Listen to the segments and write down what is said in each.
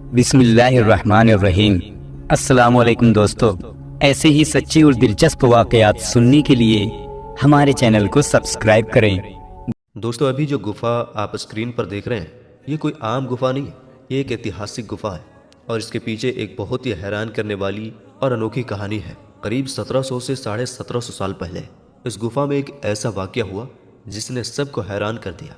बिस्मिल्लाहिर्रहमानिर्रहीम। अस्सलामुअलैकुम दोस्तों, ऐसे ही सच्ची और दिलचस्प वाक़यात सुनने के लिए हमारे चैनल को सब्सक्राइब करें। दोस्तों, अभी जो गुफा आप स्क्रीन पर देख रहे हैं, ये कोई आम गुफा नहीं है। ये एक ऐतिहासिक गुफा है और इसके पीछे एक बहुत ही हैरान करने वाली और अनोखी कहानी है। करीब 1700 से 1750 साल पहले इस गुफा में एक ऐसा वाक़या हुआ जिसने सबको हैरान कर दिया।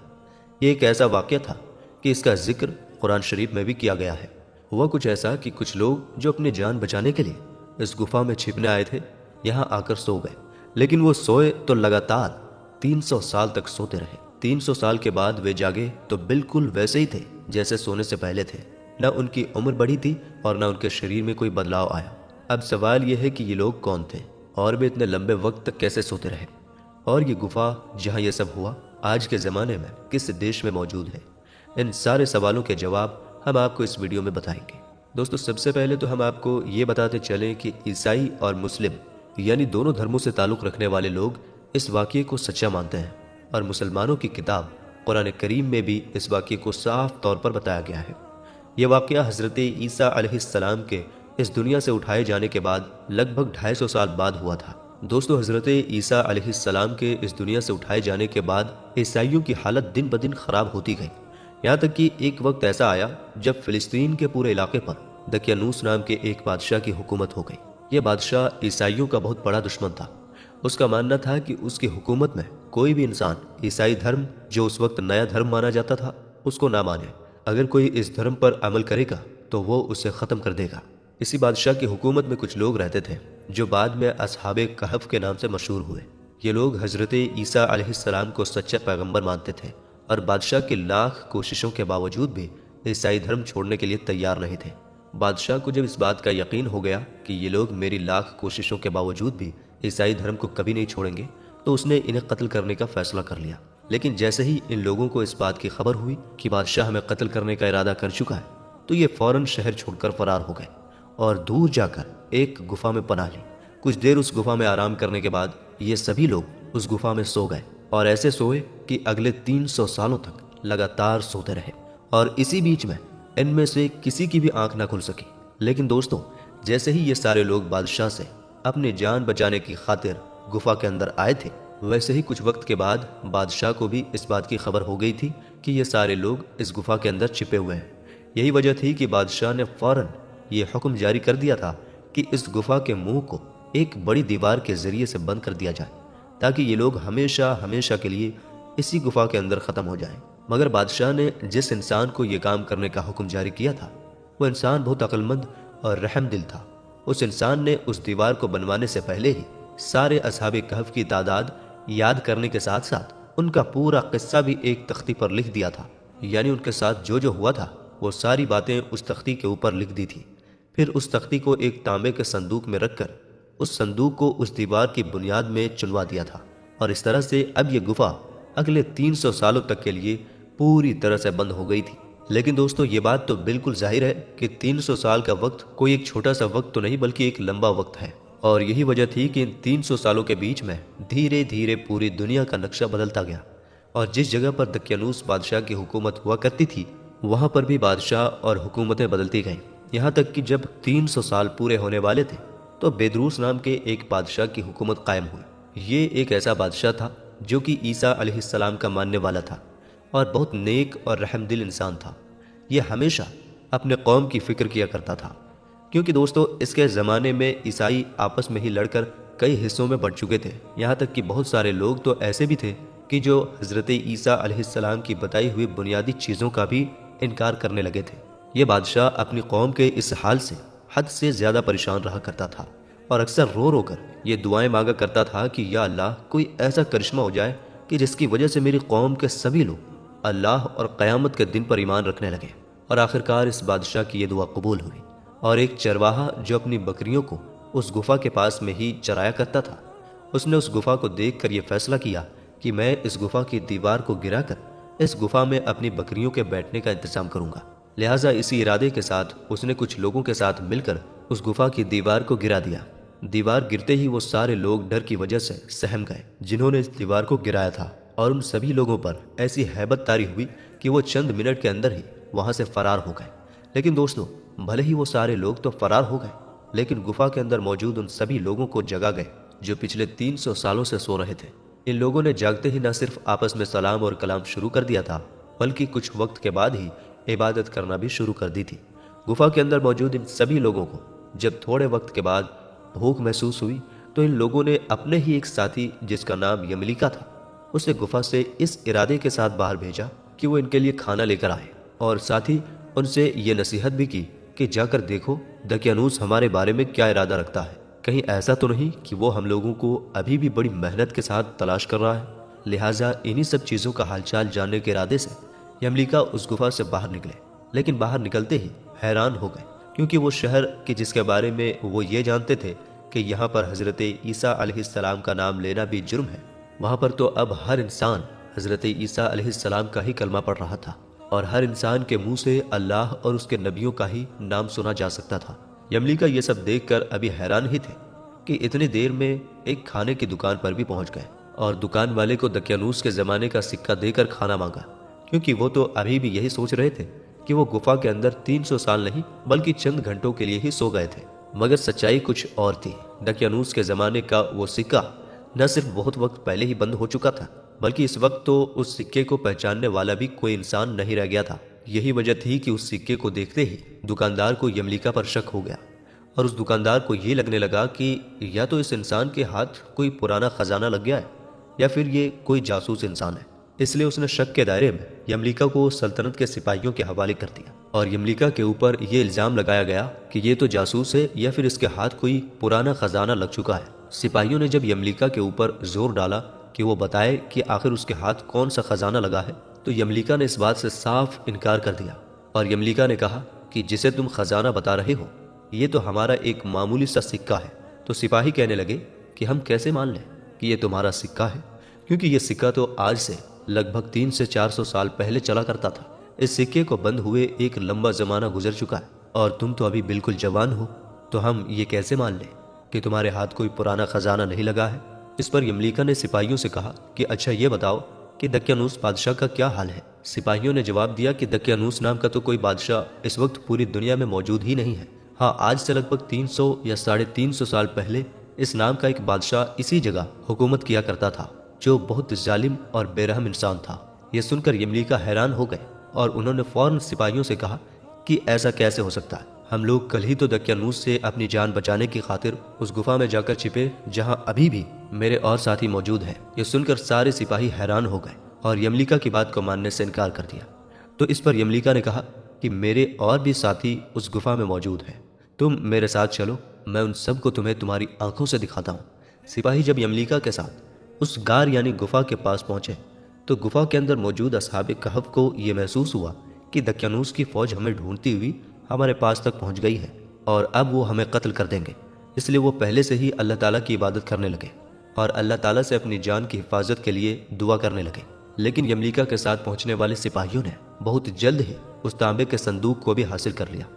ये एक ऐसा वाक़या था कि इसका जिक्र कुरान शरीफ में भी किया गया है। हुआ कुछ ऐसा कि कुछ लोग जो अपनी जान बचाने के लिए इस गुफा में छिपने आए थे, यहाँ आकर सो गए। लेकिन वो सोए तो लगातार 300 साल तक सोते रहे। 300 साल के बाद वे जागे तो बिल्कुल वैसे ही थे जैसे सोने से पहले थे। न उनकी उम्र बढ़ी थी और न उनके शरीर में कोई बदलाव आया। अब सवाल यह है कि ये लोग कौन थे और वे इतने लंबे वक्त तक कैसे सोते रहे, और ये गुफा जहाँ ये सब हुआ आज के ज़माने में किस देश में मौजूद है। इन सारे सवालों के जवाब हम आपको इस वीडियो में बताएंगे। दोस्तों, सबसे पहले तो हम आपको ये बताते चलें कि ईसाई और मुस्लिम यानी दोनों धर्मों से ताल्लुक़ रखने वाले लोग इस वाक़ये को सच्चा मानते हैं, और मुसलमानों की किताब कुरान करीम में भी इस वाक़ये को साफ तौर पर बताया गया है। यह वाक़या हज़रत ईसा अलैहिस्सलाम के इस दुनिया से उठाए जाने के बाद लगभग 250 साल बाद हुआ था। दोस्तों, हज़रत ईसा अलैहिस्सलाम के इस दुनिया से उठाए जाने के बाद ईसाइयों की हालत दिन ब दिन ख़राब होती गई। यहाँ तक कि एक वक्त ऐसा आया जब फ़िलिस्तीन के पूरे इलाके पर दकियानूस नाम के एक बादशाह की हुकूमत हो गई। यह बादशाह ईसाइयों का बहुत बड़ा दुश्मन था। उसका मानना था कि उसकी हुकूमत में कोई भी इंसान ईसाई धर्म, जो उस वक्त नया धर्म माना जाता था, उसको ना माने। अगर कोई इस धर्म पर अमल करेगा तो वो उसे ख़त्म कर देगा। इसी बादशाह की हुकूमत में कुछ लोग रहते थे जो बाद में असहाबे कहफ के नाम से मशहूर हुए। ये लोग हज़रत ईसा अलैहिस्सलाम को सच्चा पैगंबर मानते थे और बादशाह की लाख कोशिशों के बावजूद भी ईसाई धर्म छोड़ने के लिए तैयार नहीं थे। बादशाह को जब इस बात का यकीन हो गया कि ये लोग मेरी लाख कोशिशों के बावजूद भी ईसाई धर्म को कभी नहीं छोड़ेंगे, तो उसने इन्हें कत्ल करने का फैसला कर लिया। लेकिन जैसे ही इन लोगों को इस बात की खबर हुई कि बादशाह हमें कत्ल करने का इरादा कर चुका है, तो ये फौरन शहर छोड़कर फरार हो गए और दूर जाकर एक गुफा में पनाह ली। कुछ देर उस गुफा में आराम करने के बाद ये सभी लोग उस गुफा में सो गए, और ऐसे सोए कि अगले 300 सालों तक लगातार सोते रहे। और इसी बीच में इनमें से किसी की भी आंख ना खुल सकी। लेकिन दोस्तों, जैसे ही ये सारे लोग बादशाह से अपनी जान बचाने की खातिर गुफा के अंदर आए थे, वैसे ही कुछ वक्त के बाद बादशाह को भी इस बात की खबर हो गई थी कि ये सारे लोग इस गुफा के अंदर छिपे हुए हैं। यही वजह थी कि बादशाह ने फौरन ये हुक्म जारी कर दिया था कि इस गुफा के मुंह को एक बड़ी दीवार के जरिए से बंद कर दिया जाए, ताकि ये लोग हमेशा हमेशा के लिए इसी गुफा के अंदर ख़त्म हो जाएं। मगर बादशाह ने जिस इंसान को ये काम करने का हुक्म जारी किया था, वो इंसान बहुत अक्लमंद और रहमदिल था। उस इंसान ने उस दीवार को बनवाने से पहले ही सारे असहाबे कहफ की तादाद याद करने के साथ साथ उनका पूरा किस्सा भी एक तख्ती पर लिख दिया था। यानी उनके साथ जो जो हुआ था वो सारी बातें उस तख्ती के ऊपर लिख दी थी। फिर उस तख्ती को एक तांबे के संदूक में रखकर उस संदूक को उस दीवार की बुनियाद में चुनवा दिया था। और इस तरह से अब ये गुफा अगले 300 सालों तक के लिए पूरी तरह से बंद हो गई थी। लेकिन दोस्तों, ये बात तो बिल्कुल जाहिर है कि 300 साल का वक्त कोई एक छोटा सा वक्त तो नहीं, बल्कि एक लंबा वक्त है। और यही वजह थी कि इन 300 सालों के बीच में धीरे धीरे पूरी दुनिया का नक्शा बदलता गया, और जिस जगह पर दकियानूस बादशाह की हुकूमत हुआ करती थी, वहाँ पर भी बादशाह और हुकूमतें बदलती गईं। यहाँ तक कि जब 300 साल पूरे होने वाले थे तो बेदरूस नाम के एक बादशाह की हुकूमत कायम हुई। ये एक ऐसा बादशाह था जो कि ईसा अलैहिस्सलाम का मानने वाला था और बहुत नेक और रहमदिल इंसान था। ये हमेशा अपने कौम की फ़िक्र किया करता था, क्योंकि दोस्तों, इसके ज़माने में ईसाई आपस में ही लड़कर कई हिस्सों में बढ़ चुके थे। यहाँ तक कि बहुत सारे लोग तो ऐसे भी थे कि जो हज़रत ईसा अलैहिस्सलाम की बताई हुई बुनियादी चीज़ों का भी इनकार करने लगे थे। ये बादशाह अपनी कौम के इस हाल से हद से ज़्यादा परेशान रहा करता था और अक्सर रो रो कर ये दुआएं मांगा करता था कि या अल्लाह, कोई ऐसा करिश्मा हो जाए कि जिसकी वजह से मेरी कौम के सभी लोग अल्लाह और क़यामत के दिन पर ईमान रखने लगे। और आखिरकार इस बादशाह की ये दुआ कबूल हुई, और एक चरवाहा जो अपनी बकरियों को उस गुफा के पास में ही चराया करता था, उसने उस गुफा को देखकर यह फैसला किया कि मैं इस गुफा की दीवार को गिराकर इस गुफा में अपनी बकरियों के बैठने का इंतजाम करूंगा। लिहाजा इसी इरादे के साथ उसने कुछ लोगों के साथ मिलकर उस गुफा की दीवार को गिरा दिया। दीवार गिरते ही वो सारे लोग डर की वजह से सहम गए जिन्होंने इस दीवार को गिराया था, और उन सभी लोगों पर ऐसी हैबत तारी हुई कि वो चंद मिनट के अंदर ही वहां से फरार हो गए। लेकिन दोस्तों, भले ही वो सारे लोग तो फरार हो गए, लेकिन गुफा के अंदर मौजूद उन सभी लोगों को जगा गए जो पिछले 300 सालों से सो रहे थे। इन लोगों ने जागते ही न सिर्फ आपस में सलाम और कलाम शुरू कर दिया था, बल्कि कुछ वक्त के बाद ही इबादत करना भी शुरू कर दी थी। गुफा के अंदर मौजूद इन सभी लोगों को जब थोड़े वक्त के बाद भूख महसूस हुई तो इन लोगों ने अपने ही एक साथी, जिसका नाम यमलिका था, उसे गुफा से इस इरादे के साथ बाहर भेजा कि वो इनके लिए खाना लेकर आए, और साथ ही उनसे ये नसीहत भी की कि जाकर देखो दकियानूस हमारे बारे में क्या इरादा रखता है। कहीं ऐसा तो नहीं कि वो हम लोगों को अभी भी बड़ी मेहनत के साथ तलाश कर रहा है। लिहाजा इन्हीं सब चीज़ों का हालचाल जानने के इरादे से यमलिका उस गुफा से बाहर निकले, लेकिन बाहर निकलते ही हैरान हो गए, क्योंकि वो शहर के जिसके बारे में वो ये जानते थे कि यहाँ पर हज़रत ईसा अलैहिस्सलाम का नाम लेना भी जुर्म है, वहाँ पर तो अब हर इंसान हज़रत ईसा अलैहिस्सलाम का ही कलमा पढ़ रहा था और हर इंसान के मुंह से अल्लाह और उसके नबियों का ही नाम सुना जा सकता था। यमलिका ये सब देखकर अभी हैरान ही थे कि इतनी देर में एक खाने की दुकान पर भी पहुंच गए और दुकान वाले को दकियानूस के ज़माने का सिक्का देकर खाना मांगा, क्योंकि वो तो अभी भी यही सोच रहे थे कि वो गुफा के अंदर 300 साल नहीं बल्कि चंद घंटों के लिए ही सो गए थे। मगर सच्चाई कुछ और थी। दकियानूस के ज़माने का वो सिक्का न सिर्फ बहुत वक्त पहले ही बंद हो चुका था, बल्कि इस वक्त तो उस सिक्के को पहचानने वाला भी कोई इंसान नहीं रह गया था। यही वजह थी कि उस सिक्के को देखते ही दुकानदार को यमलिका पर शक हो गया और उस दुकानदार को ये लगने लगा कि या तो इस इंसान के हाथ कोई पुराना खजाना लग गया है या फिर ये कोई जासूस इंसान है। इसलिए उसने शक के दायरे में यमलिका को सल्तनत के सिपाहियों के हवाले कर दिया और यमलिका के ऊपर ये इल्ज़ाम लगाया गया कि ये तो जासूस है या फिर इसके हाथ कोई पुराना खजाना लग चुका है। सिपाहियों ने जब यमलिका के ऊपर जोर डाला कि वो बताए कि आखिर उसके हाथ कौन सा खजाना लगा है, तो यमलिका ने इस बात से साफ इनकार कर दिया और यमलिका ने कहा कि जिसे तुम खजाना बता रहे हो ये तो हमारा एक मामूली सा सिक्का है। तो सिपाही कहने लगे कि हम कैसे मान लें कि ये तुम्हारा सिक्का है, क्योंकि ये सिक्का तो आज से लगभग 300 से 400 साल पहले चला करता था। इस सिक्के को बंद हुए एक लंबा जमाना गुजर चुका है और तुम तो अभी बिल्कुल जवान हो, तो हम ये कैसे मान लें कि तुम्हारे हाथ कोई पुराना खजाना नहीं लगा है। इस पर यमलिका ने सिपाहियों से कहा कि अच्छा ये बताओ कि दकियानूस बादशाह का क्या हाल है। सिपाहियों ने जवाब दिया कि दकियानूस नाम का तो कोई बादशाह इस वक्त पूरी दुनिया में मौजूद ही नहीं है। हाँ, आज से लगभग 300 या 350 साल पहले इस नाम का एक बादशाह इसी जगह हुकूमत किया करता था, जो बहुत जालिम और बेरहम इंसान था। यह सुनकर यमलिका हैरान हो गए और उन्होंने फौरन सिपाहियों से कहा कि ऐसा कैसे हो सकता है। हम लोग कल ही तो दकियानूस से अपनी जान बचाने की खातिर उस गुफा में जाकर छिपे जहां अभी भी मेरे और साथी मौजूद हैं। यह सुनकर सारे सिपाही हैरान हो गए और यमलिका की बात को मानने से इनकार कर दिया। तो इस पर यमलिका ने कहा कि मेरे और भी साथी उस गुफा में मौजूद हैं, तुम मेरे साथ चलो, मैं उन सब को तुम्हें तुम्हारी आंखों से दिखाता हूँ। सिपाही जब यमलिका के साथ उस गार यानी गुफा के पास पहुंचे तो गुफा के अंदर मौजूद असहाबे कहफ को ये महसूस हुआ कि दकियानूस की फौज हमें ढूंढती हुई हमारे पास तक पहुंच गई है और अब वो हमें कत्ल कर देंगे। इसलिए वो पहले से ही अल्लाह ताला की इबादत करने लगे और अल्लाह ताला से अपनी जान की हिफाजत के लिए दुआ करने लगे। लेकिन यमलिका के साथ पहुंचने वाले सिपाहियों ने बहुत जल्द ही उस तांबे के संदूक को भी हासिल कर लिया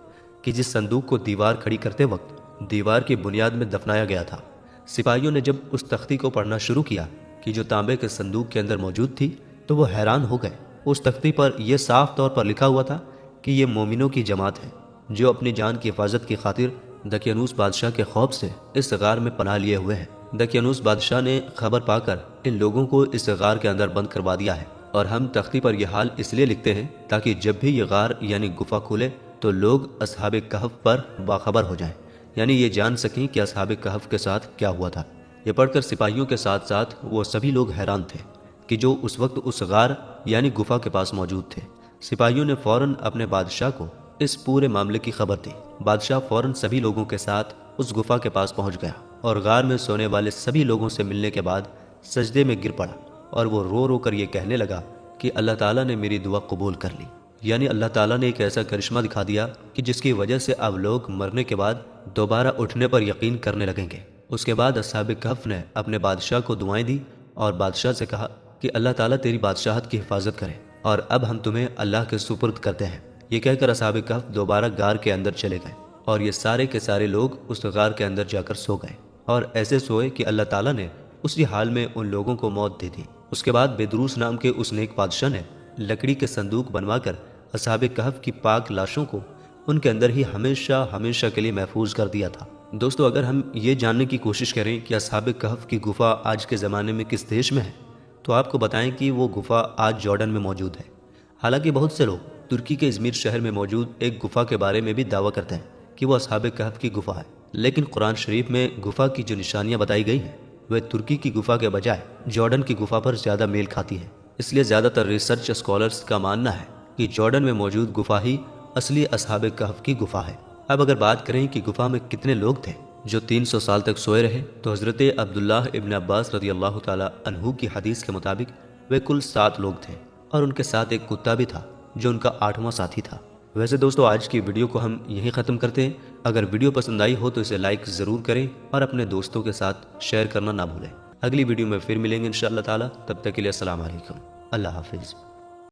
कि जिस संदूक को दीवार खड़ी करते वक्त दीवार की बुनियाद में दफनाया गया था। सिपाहियों ने जब उस तख्ती को पढ़ना शुरू किया कि जो तांबे के संदूक के अंदर मौजूद थी, तो वो हैरान हो गए। उस तख्ती पर यह साफ तौर पर लिखा हुआ था कि ये मोमिनों की जमात है जो अपनी जान की हिफाजत की खातिर दकियानूस बादशाह के खौफ से इस गार में पनाह लिए हुए हैं। दकियानूस बादशाह ने खबर पाकर इन लोगों को इस गार के अंदर बंद करवा दिया है और हम तख्ती पर यह हाल इसलिए लिखते हैं ताकि जब भी ये गार यानी गुफा खुले तो लोग असहाबे कहफ पर बाखबर हो जाएं, यानी ये जान सकें कि असहाबे कहफ के साथ क्या हुआ था। ये पढ़कर सिपाहियों के साथ साथ वो सभी लोग हैरान थे कि जो उस वक्त उस गार यानी गुफा के पास मौजूद थे। सिपाहियों ने फौरन अपने बादशाह को इस पूरे मामले की खबर दी। बादशाह फौरन सभी लोगों के साथ उस गुफा के पास पहुंच गया और गार में सोने वाले सभी लोगों से मिलने के बाद सजदे में गिर पड़ा और वो रो रो कर ये कहने लगा कि अल्लाह ताला ने मेरी दुआ कबूल कर ली। यानी अल्लाह ताला ने एक ऐसा करिश्मा दिखा दिया कि जिसकी वजह से अब लोग मरने के बाद दोबारा उठने पर यकीन करने लगेंगे। उसके बाद असहाबे कहफ ने अपने बादशाह को दुआएं दी और बादशाह से कहा कि अल्लाह ताला तेरी बादशाहत की हिफाजत करे और अब हम तुम्हें अल्लाह के सुपुर्द करते हैं। ये कहकर असहाबे कहफ दोबारा गार के अंदर चले गए और ये सारे के सारे लोग उस गार के अंदर जाकर सो गए और ऐसे सोए कि अल्लाह ताला ने उसी हाल में उन लोगों को मौत दे दी। उसके बाद बेदरूस नाम के उस नेक बादशाह ने लकड़ी के संदूक बनवाकर असहाबे कहफ की पाक लाशों को उनके अंदर ही हमेशा हमेशा के लिए महफूज कर दिया था। दोस्तों, अगर हम ये जानने की कोशिश करें कि असहाब कहफ की गुफा आज के ज़माने में किस देश में है, तो आपको बताएं कि वो गुफा आज जॉर्डन में मौजूद है। हालांकि बहुत से लोग तुर्की के इज़मिर शहर में मौजूद एक गुफा के बारे में भी दावा करते हैं कि वो असहाब कहफ की गुफा है, लेकिन कुरान शरीफ में गुफा की जो निशानियाँ बताई गई हैं वह तुर्की की गुफा के बजाय जॉर्डन की गुफा पर ज़्यादा मेल खाती है। इसलिए ज़्यादातर रिसर्च स्कॉलर्स का मानना है कि जॉर्डन में मौजूद गुफा ही असली असहाब कहफ की गुफा है। अब अगर बात करें कि गुफा में कितने लोग थे जो 300 साल तक सोए रहे, तो हज़रत अब्दुल्लाह इब्न अब्बास रज़ी अल्लाह ताला अन्हु की हदीस के मुताबिक वे कुल 7 लोग थे और उनके साथ एक कुत्ता भी था जो उनका 8वां साथी था। वैसे दोस्तों, आज की वीडियो को हम यहीं ख़त्म करते हैं। अगर वीडियो पसंद आई हो तो इसे लाइक ज़रूर करें और अपने दोस्तों के साथ शेयर करना ना भूलें। अगली वीडियो में फिर मिलेंगे इंशाअल्लाह ताला। तब तक के लिए अस्सलाम वालेकुम, अल्लाह हाफिज़।